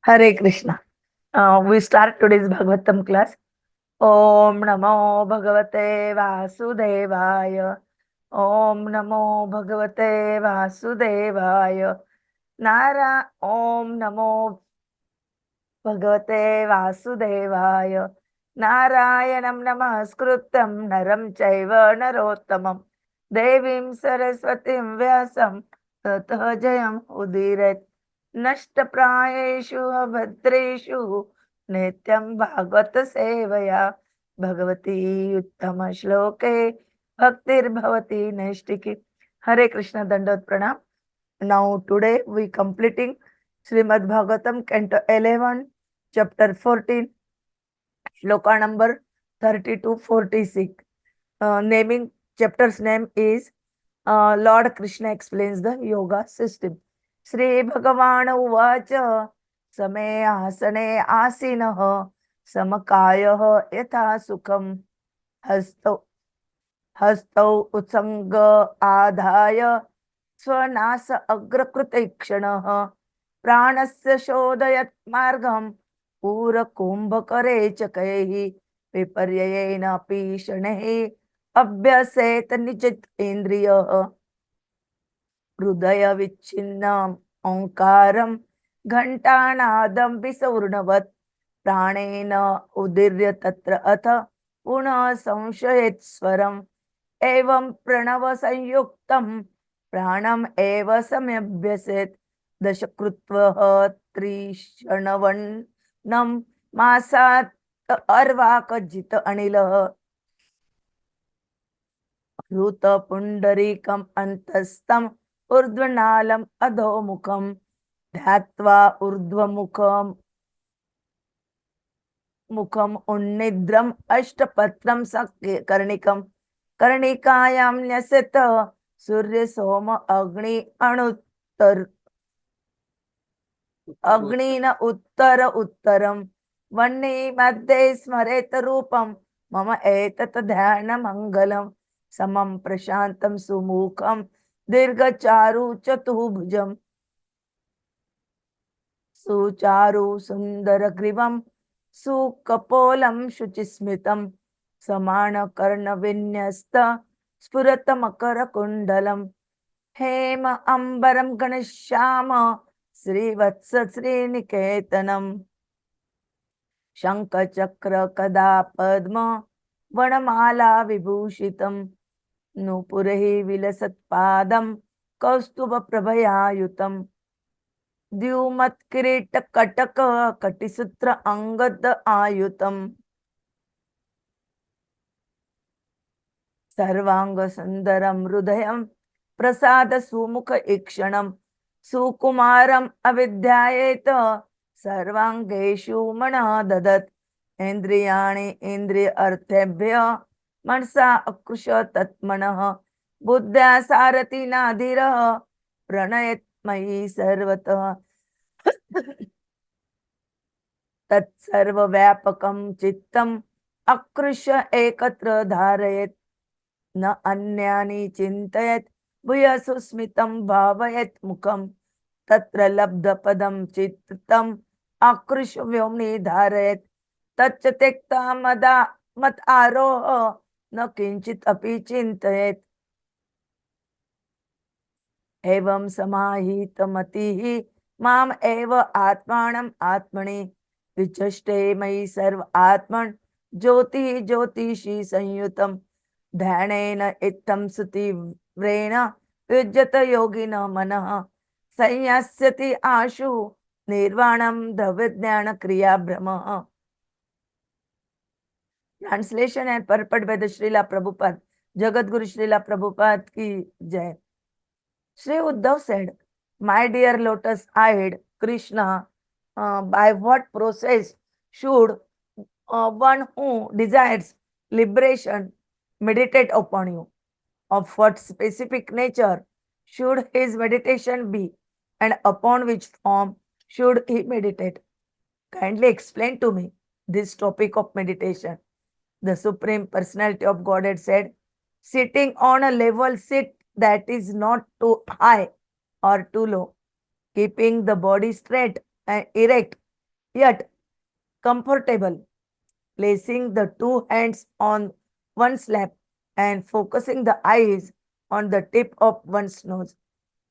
Hare Krishna. We start today's Bhagavatam class. Om Namo Bhagavate Vasudevaya. Om Namo Bhagavate Vasudevaya. Om Namo Bhagavate Vasudevaya. Narayanam Namaskrutam Naram Chaiva Narottamam. Devim Saraswatim Vyasam Tatah Jayam Udiret. नष्टप्रायेषु अभद्रेषु नित्यं भागवत सेवया भगवती उत्तम श्लोके भक्तिर्भवती नैष्टिकी. हरे कृष्ण, दंडवत प्रणाम. Now today we completing Srimad Bhagwatam Canto 11 chapter 14 shloka number 30 to 46. Naming chapter's name is Lord Krishna explains the yoga system. Shri भगवान उवाच समे आसने आसीनः समकायः यथा सुखम हस्तौ हस्तौ उत्संग आधाय स्वनास अग्रकृतीक्षणः प्राणस्य शोधयत् मार्गं पूरकुम्भकरे चकैः विपर्ययेनापि शनैः अभ्यसेत निजितेन्द्रियः हृदय विच्छिन्नम् ओंकारं घंटानादं विसौर्णवत् प्राणेन उदीर्य तत्र अथ पुनः संशयेत् स्वरम् एवं प्रणव संयुक्तं प्राणम एव सम्यभ्यसेत् दश कृत्वः त्रिशणवन्नं मासात् अर्वाकजित अनिलः हृत पुंडरीकम् अंतस्तम् ऊर्ध्वनालम् अधोमुखम् ध्यात्वा ऊर्ध्वमुखम् मुखम् उन्निद्रम् अष्टपत्रम् कर्णिकम् कर्णिकायां न्यसेत सूर्य सोम अग्नि अणुत्तर अग्निन उत्तर उत्तरम् वह्नि मध्ये स्मरेत रूपम् मम एतत् ध्यान मंगलम् समं प्रशांतं सुमुखं दीर्घचारु चतुर्भुजं सुचारु सुन्दरग्रीवं सुकपोलं शुचिस्मितं समानकर्णविन्यस्त स्फुरतमकरकुण्डलं हेम अम्बरं घनश्याम श्रीवत्स श्रीनिकेतनम् शङ्खचक्र कदा पद्म वनमाला विभूषितम् नूपुरैः विलसत्पादं कौस्तुभप्रभयायुतं द्युमत्किरीटकटक कटिसूत्र अंगद आयुतम् सर्वांग सुंदरं हृदयं प्रसाद सुमुख ईक्षणं सुकुमारम् अविद्यायेत सर्वांगेषु मनः ददत् इंद्रियाणि इंद्रिय अर्थेभ्य मनसा अकृश तत्मनः बुद्ध्या सारथि नाधिरः प्रणयत् मयि सर्वतः तत्सर्वव्यापकं चित्तम् अकृष्य एकत्र धारयेत् न अन्यानि चिन्तयेत् भूयसु स्मितं भावयेत् मुखं तत्र लब्धपदं चित्तम् आकृष्य व्योम्नि धारयेत् तच्च त्यक्ता मत आरोह न किंचित अपि चिन्तयेत् एवं समाहित मतिः माम एव आत्मानम् आत्मनि विचष्टे मयि सर्व आत्मन् ज्योति ज्योतिषि संयुतं ध्यानेन इत्थं सुतीव्रेण युज्यत योगिनः मनः संयास्यति आशु निर्वाणं द्रव्यज्ञान क्रिया भ्रमः. Translation and purport by the Srila Prabhupada. Jagadguru Srila Prabhupada ki jai. Sri Uddhav said, my dear lotus-eyed Krishna, by what process should one who desires liberation meditate upon you? Of what specific nature should his meditation be, and upon which form should he meditate? Kindly explain to me this topic of meditation. The Supreme Personality of Godhead said, sitting on a level seat that is not too high or too low, keeping the body straight and erect yet comfortable, placing the two hands on one's lap and focusing the eyes on the tip of one's nose.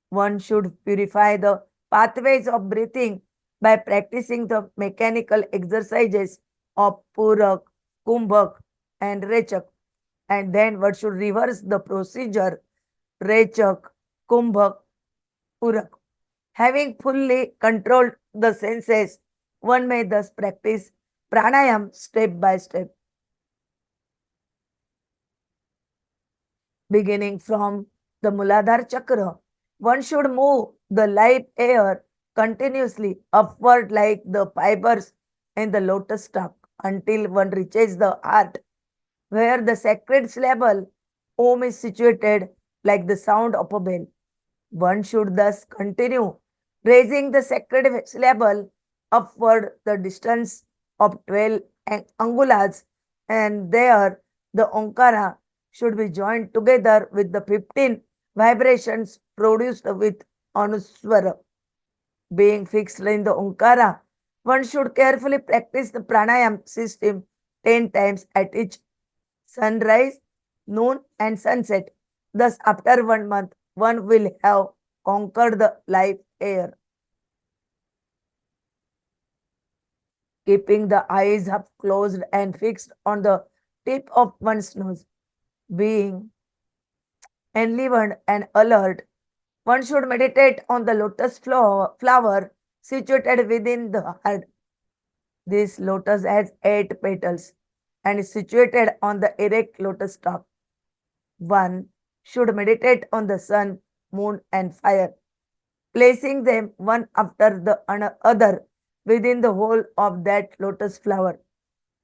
One should purify the pathways of breathing by practicing the mechanical exercises of Purak, Kumbhak, and Rechak. And then one should reverse the procedure Rechak, Kumbhak, Purak. Having fully controlled the senses, one may thus practice pranayam step by step, beginning from the Muladhara Chakra. One should move the live air continuously upward like the fibers in the lotus stalk until one reaches the heart, where the sacred syllable Om is situated like the sound of a bell. One should thus continue raising the sacred syllable upward the distance of 12 angulas, and there the Onkara should be joined together with the 15 vibrations produced with Anuswara. Being fixed in the Onkara, one should carefully practice the pranayam system 10 times at each sunrise, noon, and sunset. Thus, after 1 month, one will have conquered the life air. Keeping the eyes up closed and fixed on the tip of one's nose, being enlivened and alert, one should meditate on the lotus flower situated within the heart. This lotus has 8 petals and is situated on the erect lotus top. One should meditate on the sun, moon, and fire, placing them one after the other within the whole of that lotus flower.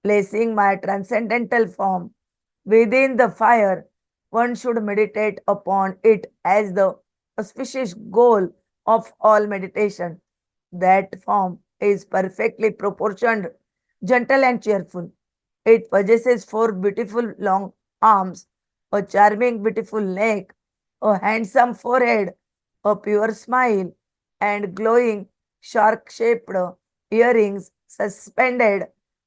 Placing my transcendental form within the fire, one should meditate upon it as the auspicious goal of all meditation. That form is perfectly proportioned, gentle, and cheerful. It possesses 4 beautiful long arms, a charming, beautiful neck, a handsome forehead, a pure smile, and glowing shark shaped earrings suspended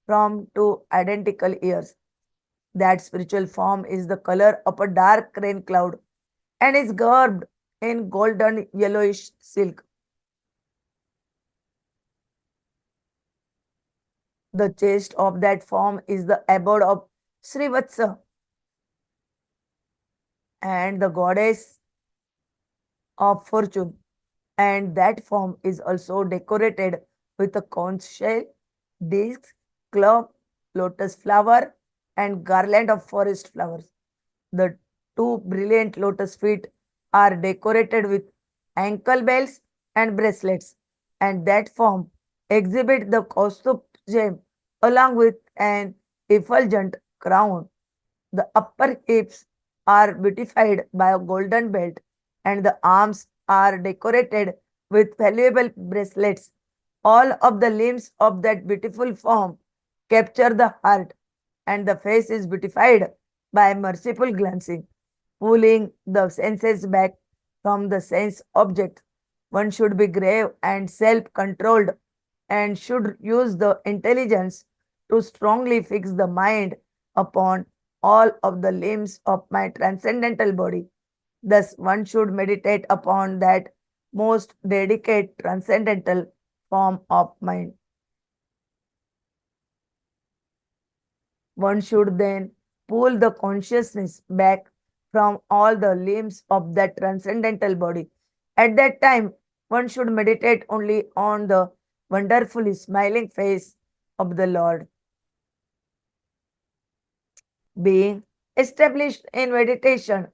from 2 identical ears. That spiritual form is the color of a dark rain cloud and is garbed in golden yellowish silk. The chest of that form is the abode of Srivatsa, and the goddess of fortune, and that form is also decorated with a conch shell, discs, club, lotus flower, and garland of forest flowers. The 2 brilliant lotus feet are decorated with ankle bells and bracelets, and that form exhibit the Kaustup gem along with an effulgent crown. The upper hips are beautified by a golden belt, and the arms are decorated with valuable bracelets. All of the limbs of that beautiful form capture the heart, and the face is beautified by merciful glancing, pulling the senses back from the sense object. One should be grave and self controlled and should use the intelligence to strongly fix the mind upon all of the limbs of my transcendental body. Thus, one should meditate upon that most delicate transcendental form of mind. One should then pull the consciousness back from all the limbs of that transcendental body. At that time, one should meditate only on the wonderfully smiling face of the Lord. Being established in meditation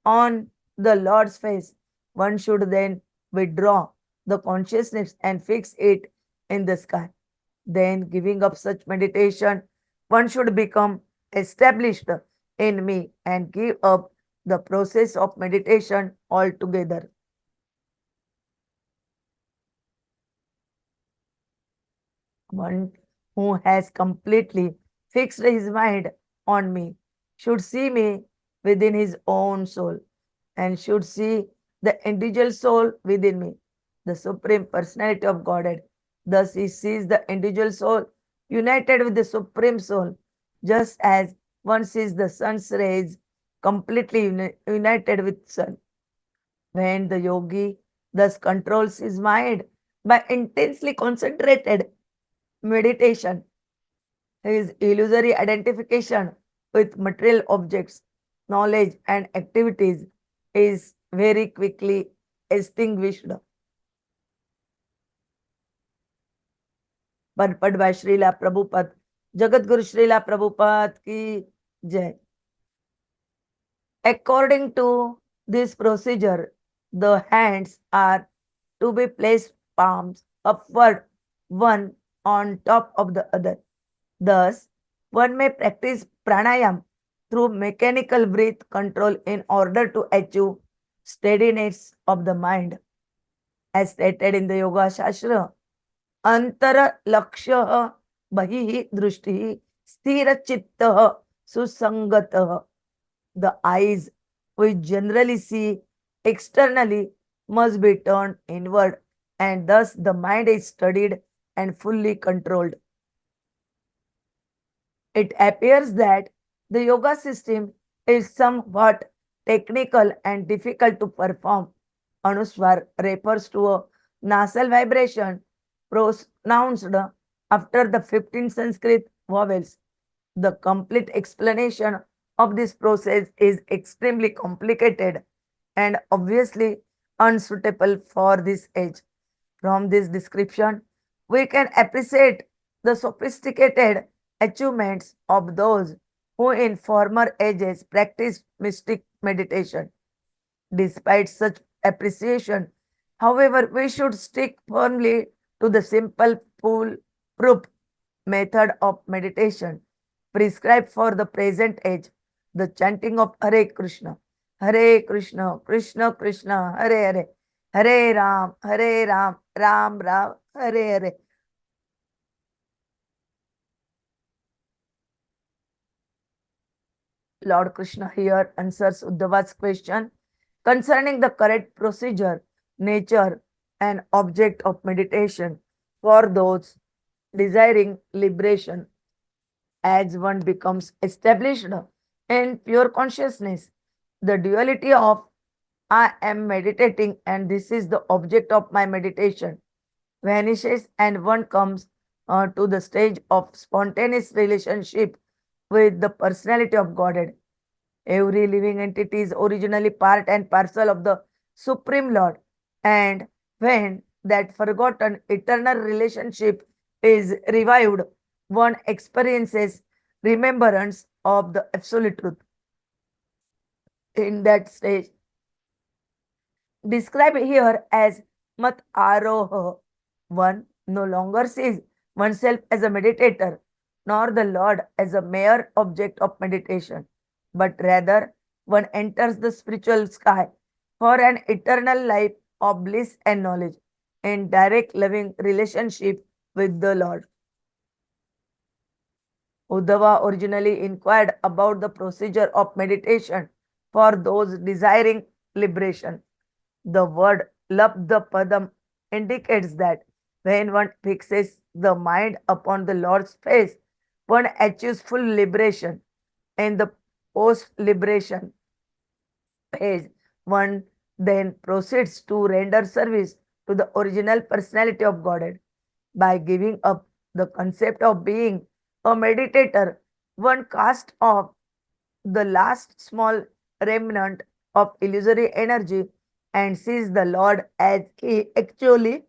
on the Lord's face, one should then withdraw the consciousness and fix it in the sky. Then, giving up such meditation, one should become established in me and give up the process of meditation altogether. One who has completely fixed his mind on me should see me within his own soul and should see the individual soul within me, the Supreme Personality of Godhead. Thus, he sees the individual soul united with the Supreme Soul, just as one sees the sun's rays completely united with sun. When the yogi thus controls his mind by intensely concentrated meditation, his illusory identification with material objects, knowledge, and activities is very quickly extinguished. Purport by Srila Prabhupada. Jagat Guru Srila Prabhupada ki jai. According to this procedure, the hands are to be placed palms upward, one on top of the other. Thus, one may practice pranayam through mechanical breath control in order to achieve steadiness of the mind. As stated in the Yoga Shastra, Antara Lakshya Bahi Drushti Sthira Chitta Susangata. The eyes, which generally see externally, must be turned inward, and thus the mind is studied and fully controlled. It appears that the yoga system is somewhat technical and difficult to perform. Anuswar refers to a nasal vibration pronounced after the 15 Sanskrit vowels. The complete explanation of this process is extremely complicated and obviously unsuitable for this age. From this description, we can appreciate the sophisticated achievements of those who in former ages practiced mystic meditation. Despite such appreciation, however, we should stick firmly to the simple, foolproof method of meditation prescribed for the present age, the chanting of Hare Krishna, Krishna Krishna, Hare Hare, Hare Ram, Ram Ram, Hare Hare. Lord Krishna here answers Uddhava's question concerning the correct procedure, nature, and object of meditation for those desiring liberation. As one becomes established in pure consciousness, the duality of I am meditating and this is the object of my meditation vanishes, and one comes to the stage of spontaneous relationship with the personality of Godhead. Every living entity is originally part and parcel of the Supreme Lord, and when that forgotten eternal relationship is revived, one experiences remembrance of the absolute truth. In that stage, described here as mat aroha, one no longer sees oneself as a meditator, nor the Lord as a mere object of meditation, but rather one enters the spiritual sky for an eternal life of bliss and knowledge in direct loving relationship with the Lord. Uddhava originally inquired about the procedure of meditation for those desiring liberation. The word Labdha Padam indicates that when one fixes the mind upon the Lord's face, one achieves full liberation. In the post liberation phase, one then proceeds to render service to the original personality of Godhead. By giving up the concept of being a meditator, one casts off the last small remnant of illusory energy and sees the Lord as he actually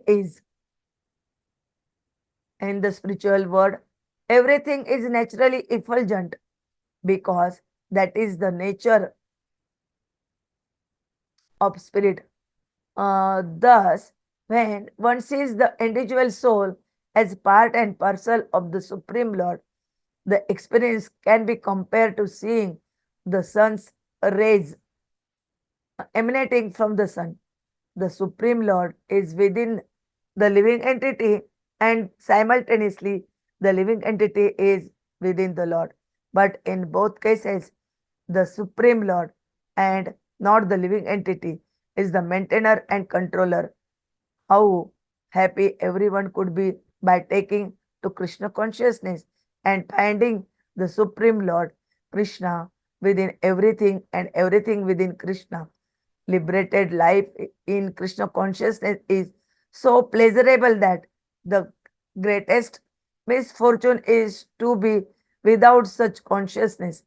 is. In the spiritual world, everything is naturally effulgent because that is the nature of spirit. Thus, when one sees the individual soul as part and parcel of the Supreme Lord, the experience can be compared to seeing the sun's rays emanating from the sun. The Supreme Lord is within the living entity, and simultaneously, the living entity is within the Lord. But in both cases, the Supreme Lord and not the living entity is the maintainer and controller. how happy everyone could be by taking to Krishna consciousness and finding the Supreme Lord Krishna within everything and everything within Krishna. Liberated life in Krishna consciousness is so pleasurable that the greatest misfortune is to be without such consciousness.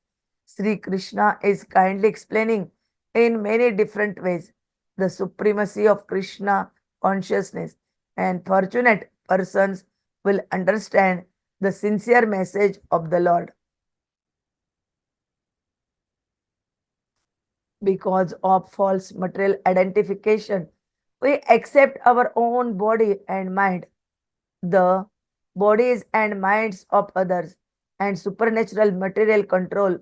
Sri Krishna is kindly explaining in many different ways the supremacy of Krishna consciousness, and fortunate persons will understand the sincere message of the Lord. Because of false material identification, we accept our own body and mind, the bodies and minds of others, and supernatural material control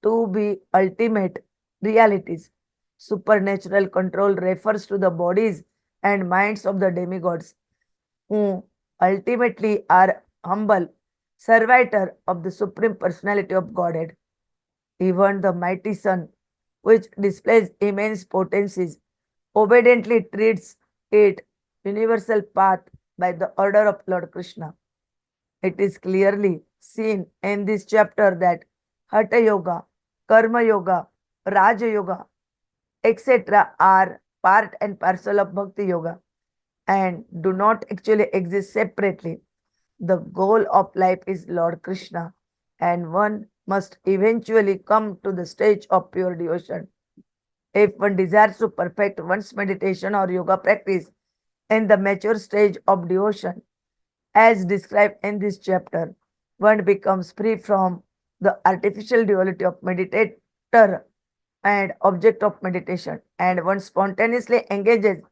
to be ultimate realities. Supernatural control refers to the bodies and minds of the demigods, who ultimately are humble servitor of the supreme personality of Godhead. Even the mighty sun, which displays immense potencies, obediently treats it universal path by the order of Lord Krishna. It is clearly seen in this chapter that Hatha Yoga, Karma Yoga, Raja Yoga, etc. are part and parcel of Bhakti Yoga and do not actually exist separately. The goal of life is Lord Krishna, and one must eventually come to the stage of pure devotion. If one desires to perfect one's meditation or yoga practice in the mature stage of devotion, as described in this chapter, one becomes free from the artificial duality of meditator and object of meditation, and one spontaneously engages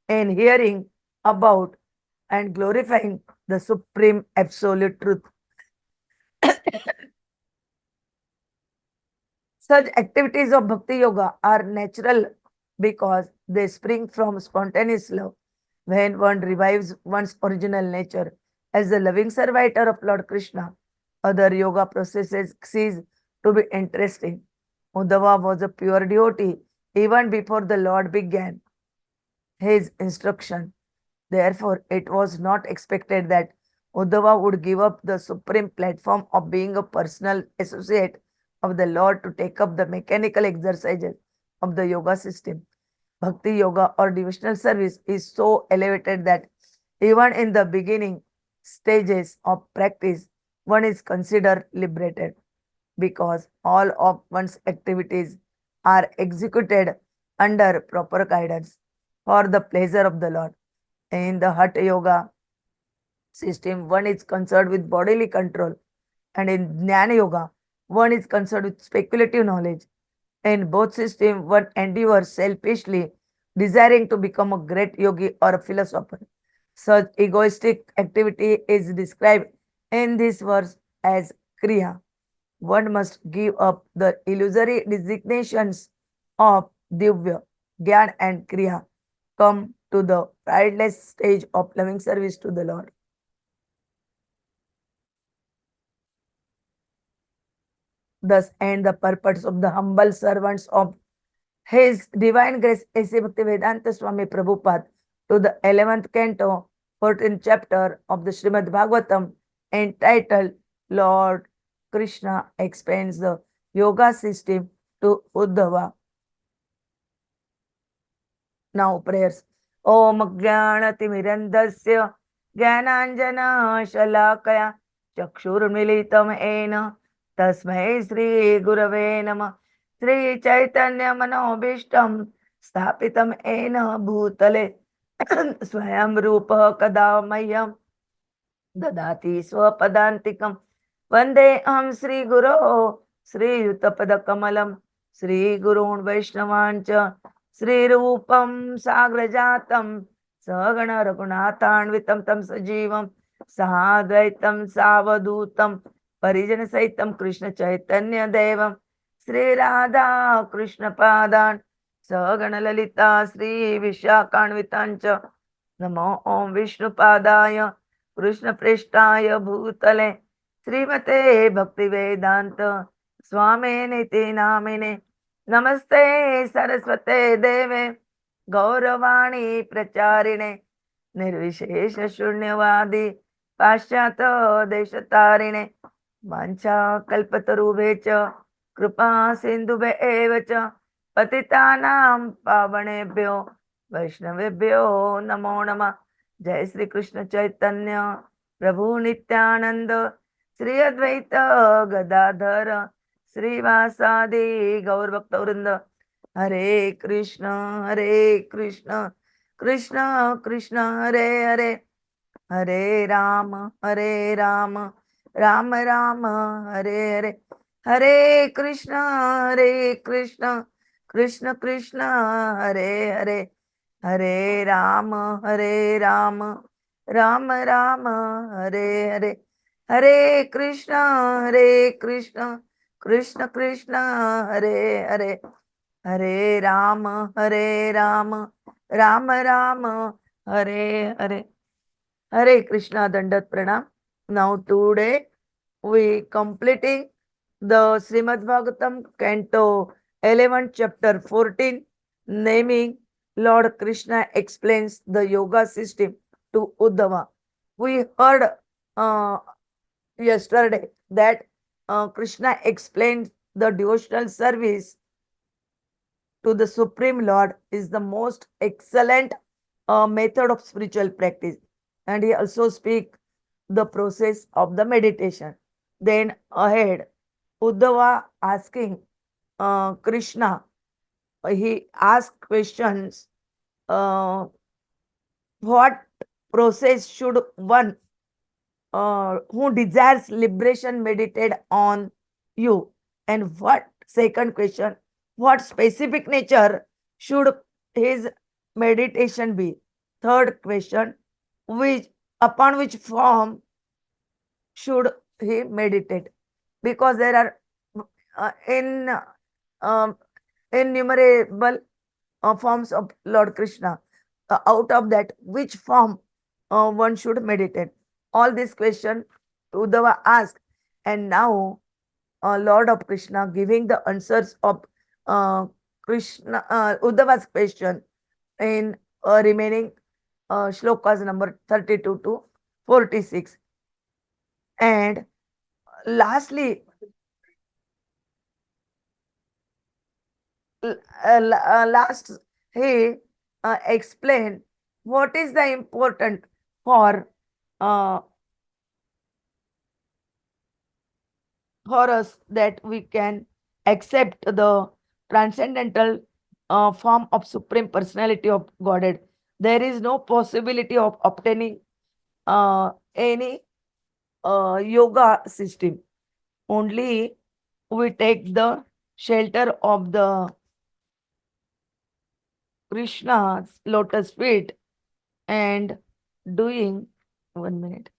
in hearing about and glorifying the supreme absolute truth. Such activities of bhakti yoga are natural because they spring from spontaneous love. When one revives one's original nature as the loving servitor of Lord Krishna, other yoga processes cease to be interesting. Uddhava was a pure devotee even before the Lord began his instruction. Therefore, it was not expected that Uddhava would give up the supreme platform of being a personal associate of the Lord to take up the mechanical exercises of the yoga system. Bhakti yoga or devotional service is so elevated that even in the beginning stages of practice, one is considered liberated because all of one's activities are executed under proper guidance for the pleasure of the Lord. In the Hatha Yoga system, one is concerned with bodily control, and in Jnana Yoga, one is concerned with speculative knowledge. In both systems, one endeavors selfishly, desiring to become a great yogi or a philosopher. Such egoistic activity is described in this verse as Kriya. One must give up the illusory designations of Divya, Gyan, and Kriya, come to the prideless stage of loving service to the Lord. Thus end the purpose of the humble servants of His Divine Grace A.C. Bhaktivedanta Swami Prabhupada to the 11th canto, 14th chapter of the Srimad Bhagwatam, entitled Lord Krishna explains the yoga system to Uddhava. Now prayers. Om Jnanatimirandasya Jnananjana Shalakaya Chakshurmilitam Ena Tasmai Sri Gurave Nama Sri Chaitanya Manobishtam Sthapitam Ena Bhutale Swayam Rupa Kadamayyam Dadati Swapadantikam Vande Am Sri Guru Sri Yuttapada Kamalam Sri Gurun Vaishnavancha Sri Rupam Sagrajatam Sagana Raghunathanvitam Tam Sajivam Sahadvaitam Savadutam Parijana Saitam Krishna Chaitanya Devam Sri Radha Krishna Padan Sagana Lalita Sri Vishakhanvitancha Namo Om Vishnu Padaya Krishna Prishtaya Bhutale Srimate Bhakti Vedanta Swami Niti Namine Namaste Saraswate Deve Gauravani Pracharine निर्विशेष शून्यवादी पाश्चात देश तारिणे वाञ्छा कल्पतरुभे च कृपा सिन्धुभे एव च पतितानां पावनेभ्यो वैष्णवेभ्यो नमो नमः। जय श्री कृष्ण चैतन्य प्रभु नित्यानंद श्री अद्वैत गदाधर श्रीवासादि गौर भक्तवृंद। हरे कृष्ण कृष्ण कृष्ण हरे हरे, हरे राम राम राम हरे हरे, हरे कृष्ण कृष्ण कृष्ण हरे हरे, हरे राम राम राम हरे हरे, हरे कृष्ण कृष्ण कृष्ण हरे हरे, हरे Ram Ram Ram Hare Hare. Hare Krishna Dandat Pranam. Now today we completing the Srimad Bhagwatam Canto 11 chapter 14, naming Lord Krishna explains the yoga system to Uddhava. We heard uh, yesterday that Krishna explained the devotional service to the Supreme Lord is the most excellent method of spiritual practice. And he also speak the process of the meditation. Then ahead, Uddhava asking Krishna, he asked questions, uh, what process should one who desires liberation meditate on you? And what, second question, what specific nature should his meditation be? Third question, which upon which form should he meditate? Because there are um, innumerable forms of Lord Krishna. Out of that, which form one should meditate? All these questions Uddhava asked, and now Lord of Krishna giving the answers of Uddhava's question in remaining shlokas number 32 to 46. And lastly, last he explained what is the important for uh, for us that we can accept the transcendental form of supreme personality of Godhead. There is no possibility of obtaining any yoga system. Only we take the shelter of the Krishna's lotus feet and doing 1 minute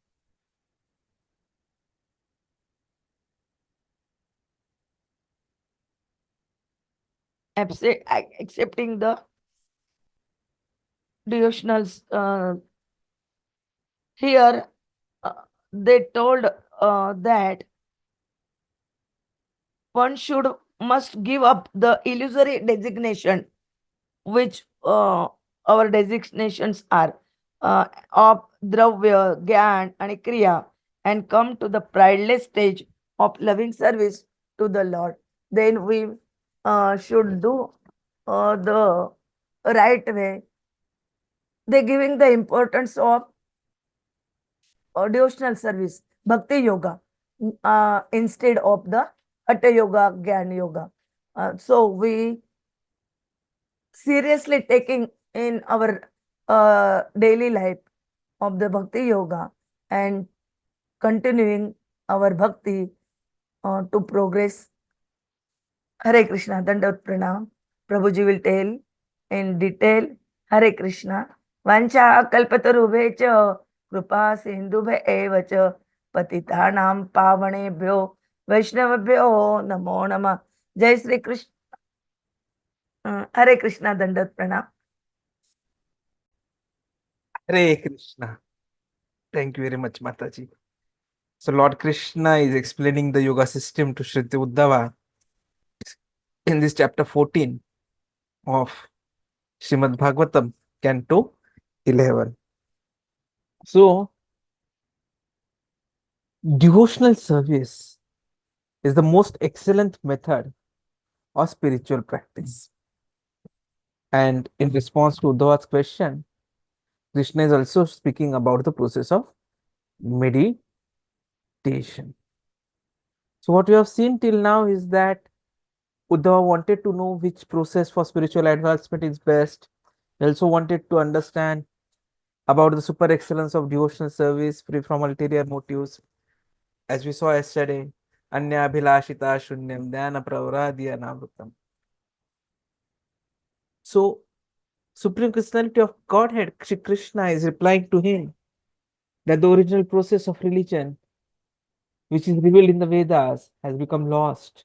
accepting the devotionals. Here uh, they told that one should must give up the illusory designation which our designations are of dravya, gyan, and kriya, and come to the prideless stage of loving service to the Lord. Then we should do the right way. They giving the importance of devotional service, bhakti yoga, instead of the hatha yoga, gyan yoga. So we seriously taking in our daily life of the bhakti yoga and continuing our bhakti to progress. Hare Krishna, Dandavat Pranam. Prabhuji will tell in detail. Hare Krishna. Vancha kalpatarubhe cha kripa sindhubhe eva cha patitanam pavanebhyo vaishnavabhyo namo namah. Jai Sri Krishna. Hare Krishna, Dandavat Pranam. Hare Krishna. Thank you very much, Mataji. So Lord Krishna is explaining the yoga system to Shriti Uddhava in this chapter 14 of Srimad Bhagwatam, Canto 11. So, devotional service is the most excellent method of spiritual practice. And in response to Uddhava's question, Krishna is also speaking about the process of meditation. So, what we have seen till now is that Uddhava wanted to know which process for spiritual advancement is best. He also wanted to understand about the super excellence of devotional service free from ulterior motives. As we saw yesterday, Anya Bhilashita Shunyam Dhyana Pravradya Navrutam. So, Supreme Personality of Godhead, Shri Krishna, is replying to him that the original process of religion, which is revealed in the Vedas, has become lost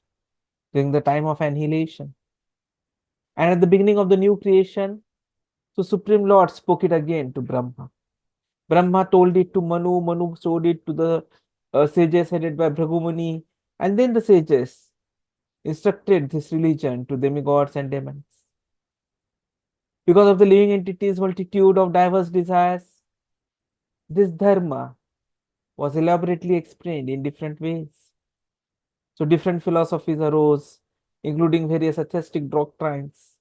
during the time of annihilation. And at the beginning of the new creation, so Supreme Lord spoke it again to Brahma. Brahma told it to Manu, Manu showed it to the sages headed by Bhrigu Muni, and then the sages instructed this religion to demigods and demons. Because of the living entity's multitude of diverse desires, this dharma was elaborately explained in different ways. So different philosophies arose, including various atheistic doctrines.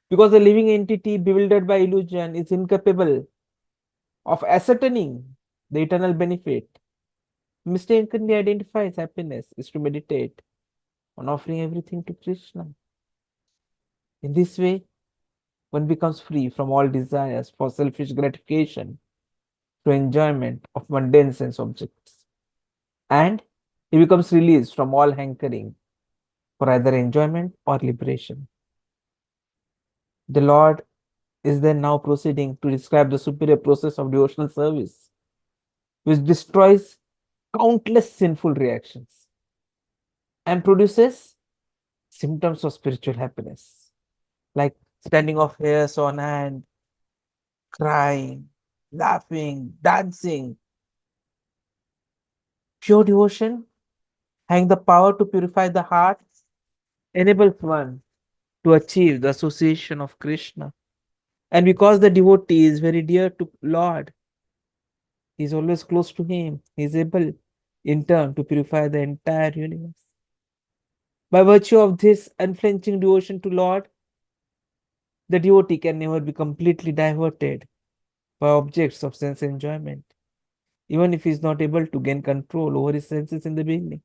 Because the living entity bewildered by illusion is incapable of ascertaining the eternal benefit, mistakenly identifies happiness is to meditate on offering everything to Krishna. In this way, one becomes free from all desires for selfish gratification to enjoyment of mundane sense objects. And he becomes released from all hankering for either enjoyment or liberation. The Lord is then now proceeding to describe the superior process of devotional service, which destroys countless sinful reactions and produces symptoms of spiritual happiness, like standing of hairs on hand, crying, laughing, dancing. Pure devotion, having the power to purify the heart, enables one to achieve the association of Krishna. And because the devotee is very dear to Lord, he is always close to him. He is able, in turn, to purify the entire universe. By virtue of this unflinching devotion to Lord, the devotee can never be completely diverted by objects of sense enjoyment, even if he is not able to gain control over his senses in the beginning.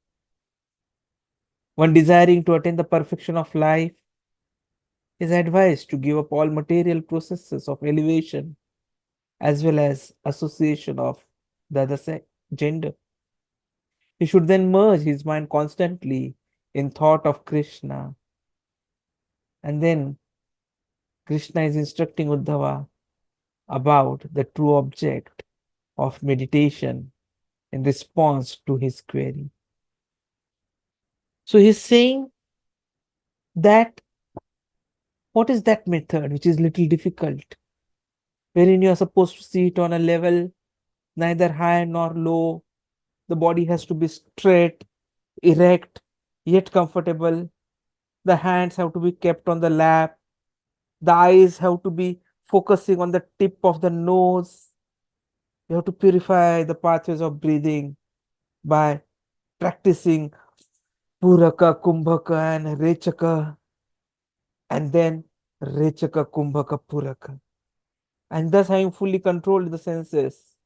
One desiring to attain the perfection of life is advised to give up all material processes of elevation as well as association of the other gender. He should then merge his mind constantly in thought of Krishna. And then Krishna is instructing Uddhava about the true object of meditation in response to his query. So he's saying that what is that method which is little difficult, wherein you are supposed to see it on a level neither high nor low. The body has to be straight, erect, yet comfortable. The hands have to be kept on the lap. The eyes have to be focusing on the tip of the nose. You have to purify the pathways of breathing by practicing Puraka, Kumbhaka, and Rechaka, and then Rechaka, Kumbhaka, Puraka. And thus, having fully controlled the senses,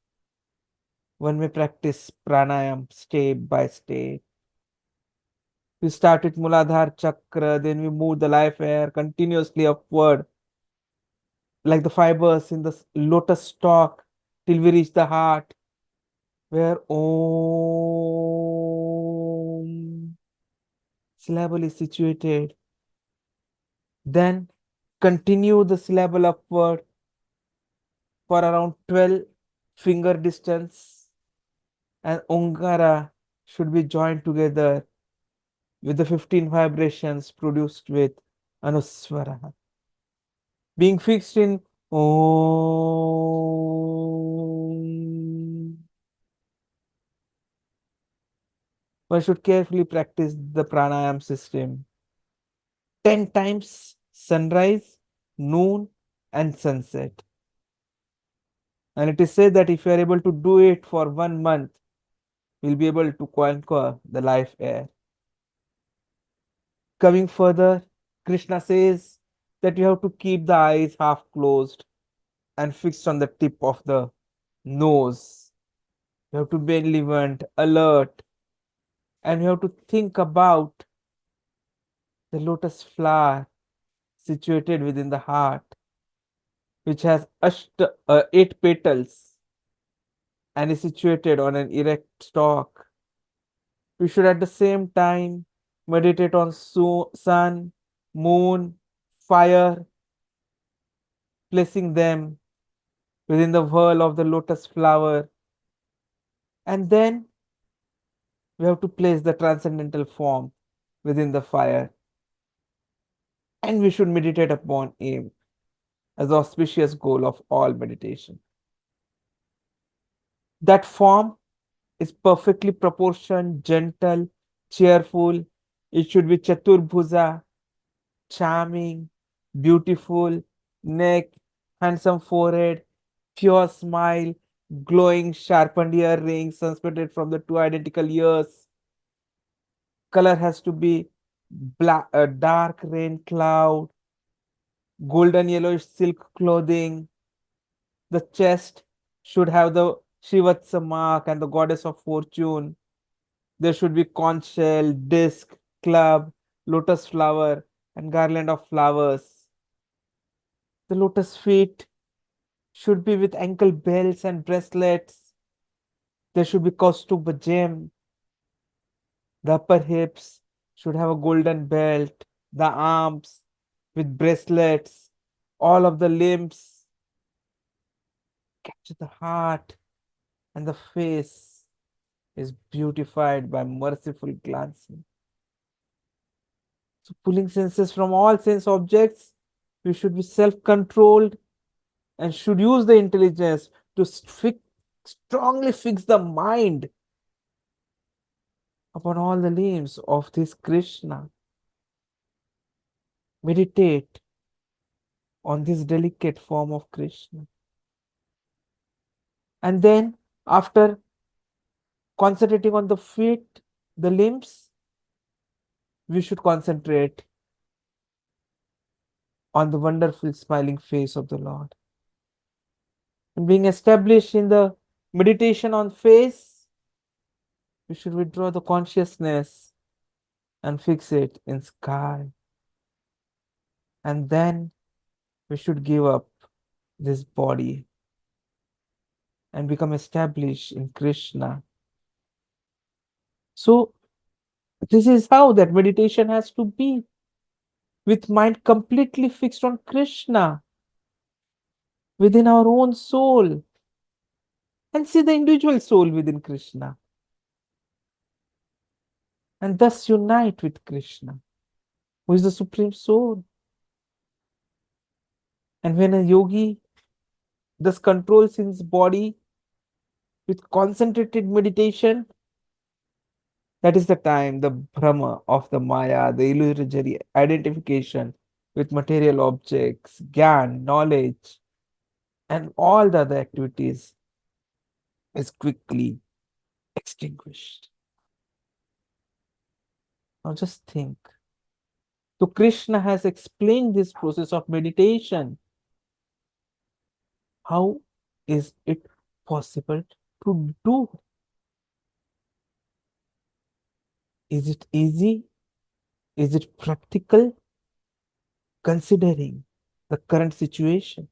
one may practice pranayam step by step. We start with Muladhara Chakra, then we move the life air continuously upward, like the fibers in the lotus stalk, till we reach the heart, where Om syllable is situated. Then continue the syllable upward for around 12 finger distance, and Ongara should be joined together with the 15 vibrations produced with Anuswara. Being fixed in Om, one should carefully practice the pranayam system 10 times sunrise, noon, and sunset. And it is said that if you are able to do it for 1 month, you'll be able to conquer the life air. Coming further, Krishna says that you have to keep the eyes half closed and fixed on the tip of the nose. You have to be vigilant, alert, and you have to think about the lotus flower situated within the heart, which has 8 petals and is situated on an erect stalk. We should at the same time meditate on sun, moon, fire, placing them within the whirl of the lotus flower. And then we have to place the transcendental form within the fire. And we should meditate upon aim as the auspicious goal of all meditation. That form is perfectly proportioned, gentle, cheerful. It should be Chaturbhuja, charming, beautiful, neck, handsome forehead, pure smile, glowing sharpened earrings suspended from the two identical ears. Color has to be black, dark rain cloud, golden yellowish silk clothing. The chest should have the Shivatsa mark and the goddess of fortune. There should be conch shell, disc, club, lotus flower, and garland of flowers. The lotus feet should be with ankle bells and bracelets. There should be Kaustuba gem. The upper hips should have a golden belt. The arms with bracelets. All of the limbs capture the heart, and the face is beautified by merciful glancing. So, pulling senses from all sense objects, we should be self-controlled and should use the intelligence to strongly fix the mind upon all the limbs of this Krishna. Meditate on this delicate form of Krishna. And then, after concentrating on the feet, the limbs, we should concentrate on the wonderful smiling face of the Lord. And being established in the meditation on face, we should withdraw the consciousness and fix it in sky. And then we should give up this body and become established in Krishna. So this is how that meditation has to be, with mind completely fixed on Krishna within our own soul, and see the individual soul within Krishna, and thus unite with Krishna, who is the Supreme Soul. And when a yogi thus controls his body with concentrated meditation, that is the time the Brahma of the Maya, the illusory identification with material objects, Gyan, knowledge, and all the other activities is quickly extinguished. Now just think. So Krishna has explained this process of meditation. How is it possible to do? Is it easy? Is it practical? Considering the current situation.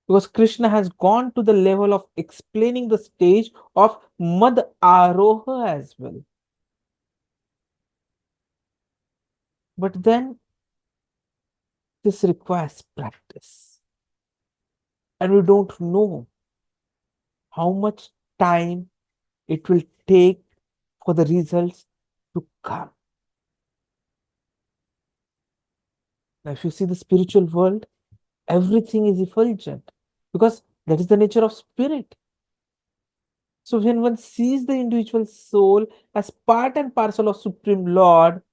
Because Krishna has gone to the level of explaining the stage of Mad Aroha as well. But then this requires practice. And we don't know how much time it will take for the results to come. Now, if you see the spiritual world, everything is effulgent because that is the nature of spirit. So when one sees the individual soul as part and parcel of Supreme Lord,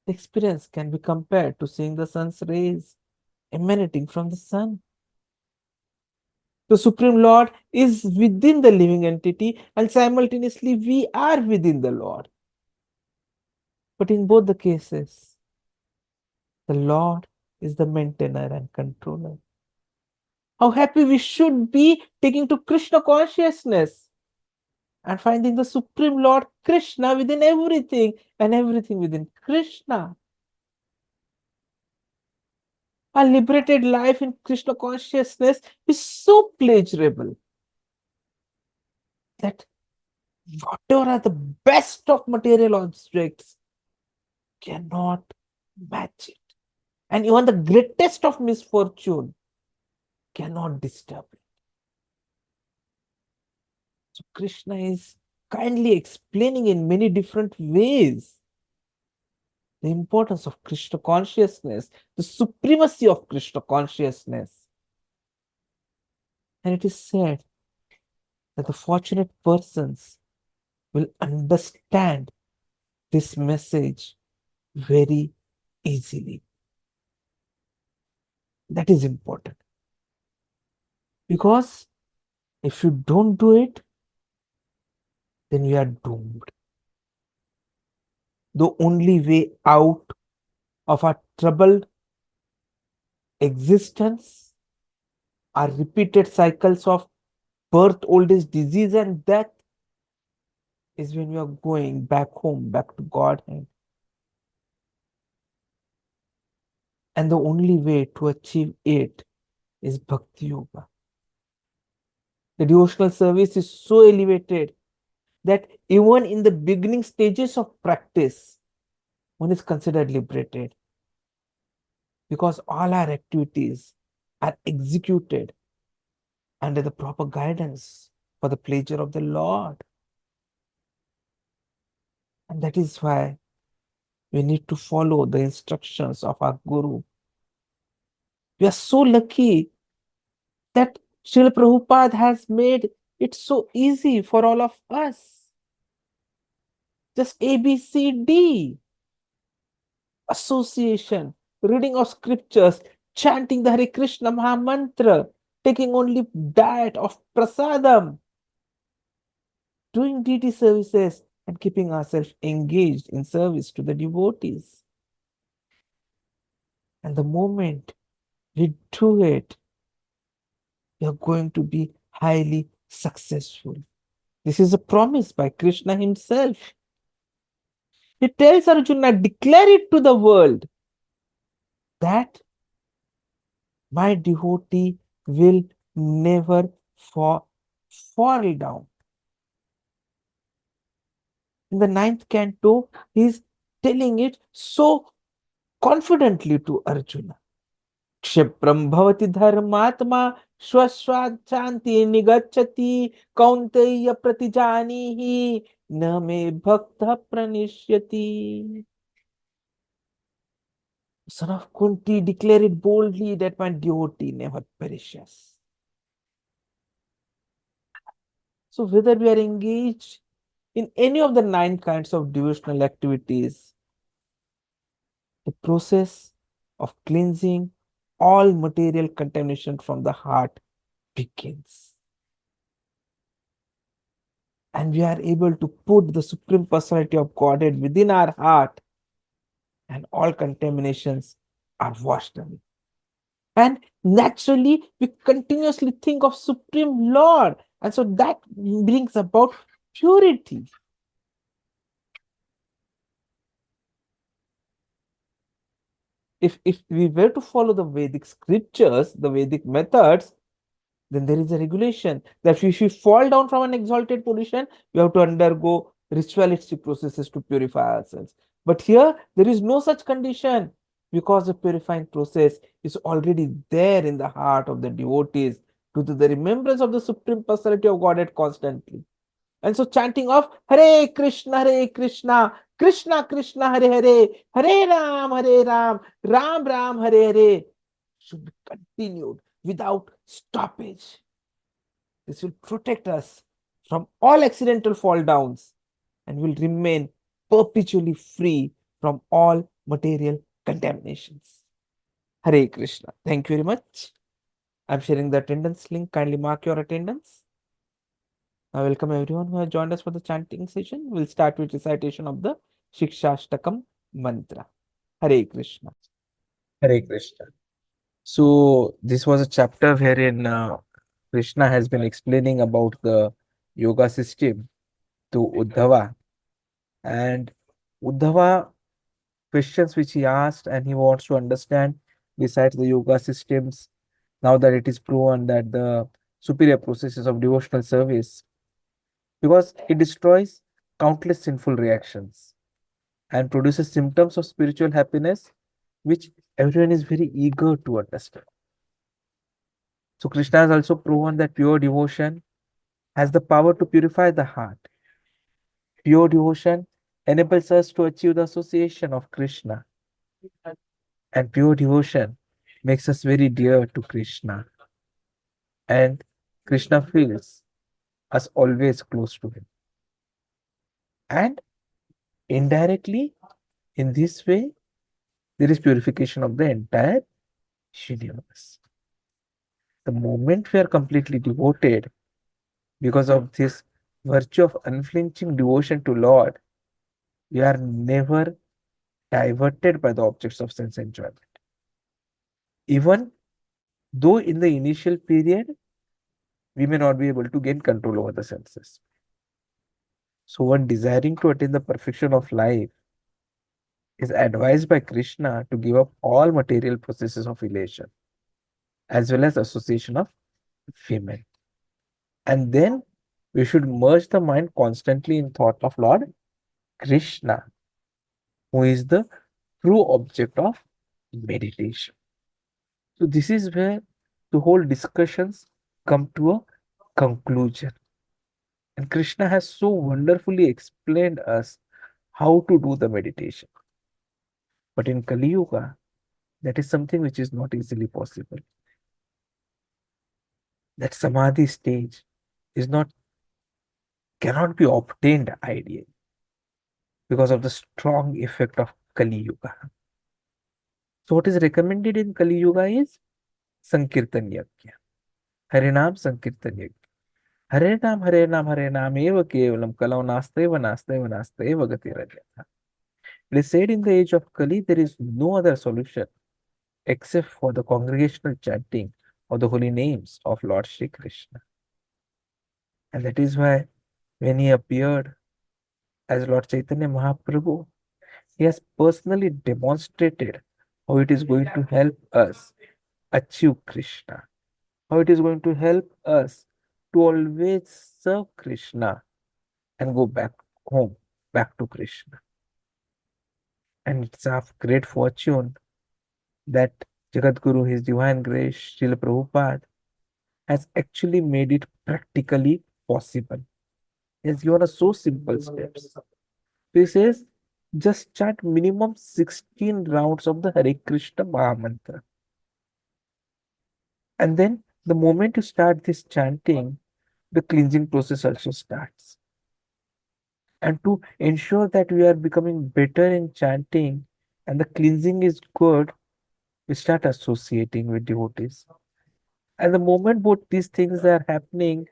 the experience can be compared to seeing the sun's rays emanating from the sun. The Supreme Lord is within the living entity, and simultaneously we are within the Lord. But in both the cases, the Lord is the maintainer and controller. How happy we should be taking to Krishna consciousness and finding the Supreme Lord Krishna within everything and everything within Krishna. A liberated life in Krishna consciousness is so pleasurable that whatever are the best of material objects cannot match it. And even the greatest of misfortune cannot disturb it. So Krishna is kindly explaining in many different ways the importance of Krishna consciousness, the supremacy of Krishna consciousness. And it is said that the fortunate persons will understand this message very easily. That is important. Because if you don't do it, then you are doomed. The only way out of our troubled existence are repeated cycles of birth, old age, disease, and death is when you are going back home, back to Godhead. And the only way to achieve it is Bhakti Yoga. The devotional service is so elevated that even in the beginning stages of practice, one is considered liberated because all our activities are executed under the proper guidance for the pleasure of the Lord. And that is why we need to follow the instructions of our Guru. We are so lucky that Srila Prabhupada has made it so easy for all of us. Just A, B, C, D. Association, reading of scriptures, chanting the Hare Krishna Maha Mantra, taking only diet of prasadam, doing deity services, and keeping ourselves engaged in service to the devotees. And the moment we do it, we are going to be highly successful. This is a promise by Krishna himself. He tells Arjuna, declare it to the world that my devotee will never fall down. In the 9th canto, he is telling it so confidently to Arjuna. Kshipram bhavati dharmatma swaswad chanti nigachati kaunteya pratijanihi na me bhakta pranishyati. Son of Kunti, declare it boldly that my devotee never perishes. So whether we are engaged in any of the 9 kinds of devotional activities, the process of cleansing all material contamination from the heart begins. And we are able to put the Supreme Personality of Godhead within our heart, and all contaminations are washed away. And naturally, we continuously think of Supreme Lord. And so that brings about purity. If we were to follow the Vedic scriptures, the Vedic methods, then there is a regulation that if we fall down from an exalted position, we have to undergo ritualistic processes to purify ourselves. But here, there is no such condition because the purifying process is already there in the heart of the devotees due to the remembrance of the Supreme Personality of Godhead constantly. And so chanting of Hare Krishna, Krishna Krishna, Hare Hare, Hare Ram, Ram Ram, Hare Hare should be continued without stoppage. This will protect us from all accidental fall downs and will remain perpetually free from all material contaminations. Hare Krishna. Thank you very much. I'm sharing the attendance link. Kindly mark your attendance. I welcome everyone who has joined us for the chanting session. We'll start with recitation of the Shikshashtakam mantra. Hare Krishna. Hare Krishna. So this was a chapter wherein Krishna has been explaining about the yoga system to Uddhava, and Uddhava questions which he asked and he wants to understand besides the yoga systems, now that it is proven that the superior processes of devotional service, because it destroys countless sinful reactions and produces symptoms of spiritual happiness which everyone is very eager to understand. So Krishna has also proven that pure devotion has the power to purify the heart. Pure devotion enables us to achieve the association of Krishna, and pure devotion makes us very dear to Krishna, and Krishna feels us always close to him. And indirectly, in this way, there is purification of the entire universe. The moment we are completely devoted, because of this virtue of unflinching devotion to Lord, we are never diverted by the objects of sense enjoyment. Even though in the initial period, we may not be able to gain control over the senses. So, one desiring to attain the perfection of life is advised by Krishna to give up all material processes of elation as well as association of women. And then we should merge the mind constantly in thought of Lord Krishna, who is the true object of meditation. So, this is where the whole discussions come to a conclusion. And Krishna has so wonderfully explained us how to do the meditation. But in Kali Yuga, that is something which is not easily possible. That samadhi stage is not cannot be obtained ideally because of the strong effect of Kali Yuga. So what is recommended in Kali Yuga is Sankirtan Yajna. Harinam Sankirtan Yajna. Hare Nam, Hare Nam, Hare Nam eva kevalam kalau nasteva nasteva nasteva gatirajya. It is said in the age of Kali there is no other solution except for the congregational chanting of the holy names of Lord Shri Krishna. And that is why when he appeared as Lord Chaitanya Mahaprabhu, he has personally demonstrated how it is going to help us achieve Krishna, how it is going to help us to always serve Krishna and go back home, back to Krishna. And it's of great fortune that Jagadguru, His Divine Grace, Srila Prabhupada, has actually made it practically possible. He has given us so simple steps. He says, just chant minimum 16 rounds of the Hare Krishna Mahamantra. And then the moment you start this chanting, the cleansing process also starts. And to ensure that we are becoming better in chanting and the cleansing is good, we start associating with devotees. And the moment both these things are happening,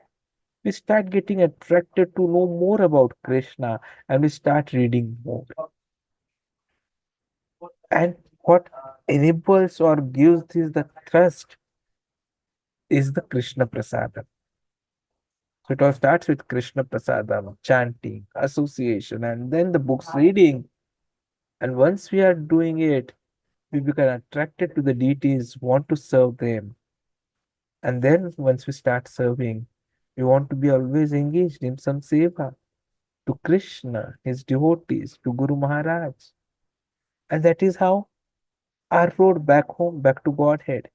we start getting attracted to know more about Krishna and we start reading more. And what enables or gives this the thrust is the Krishna Prasadam. So it all starts with Krishna Prasadam, chanting, association, and then the books reading. And once we are doing it, we become attracted to the deities, want to serve them. And then once we start serving, we want to be always engaged in some seva to Krishna, his devotees, to Guru Maharaj. And that is how our road back home, back to Godhead,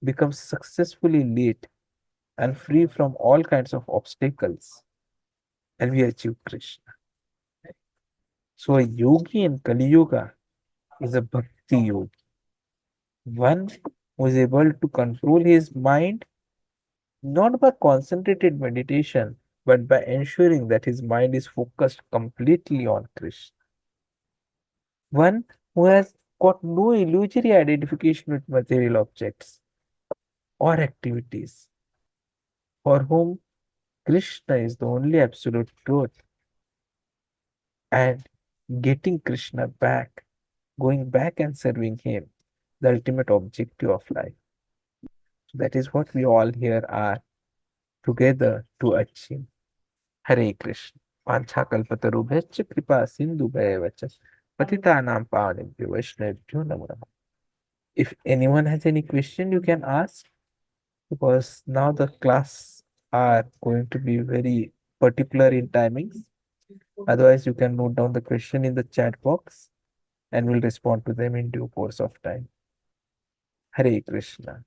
becomes successfully lit and free from all kinds of obstacles. And we achieve Krishna. So a yogi in Kali Yuga is a bhakti yogi, one who is able to control his mind not by concentrated meditation, but by ensuring that his mind is focused completely on Krishna. One who has got no illusory identification with material objects, or activities, for whom Krishna is the only absolute truth, and getting Krishna back, going back and serving Him, the ultimate objective of life. So that is what we all here are together to achieve. Hare Krishna. Vanchakalpatarubhyacha kripa sindhubhaya vacha patitanam pavanebhyo vaishnavibhyo namo namaha. If anyone has any question, you can ask, because now the class are going to be very particular in timings. Otherwise, you can note down the question in the chat box and we'll respond to them in due course of time. Hare Krishna.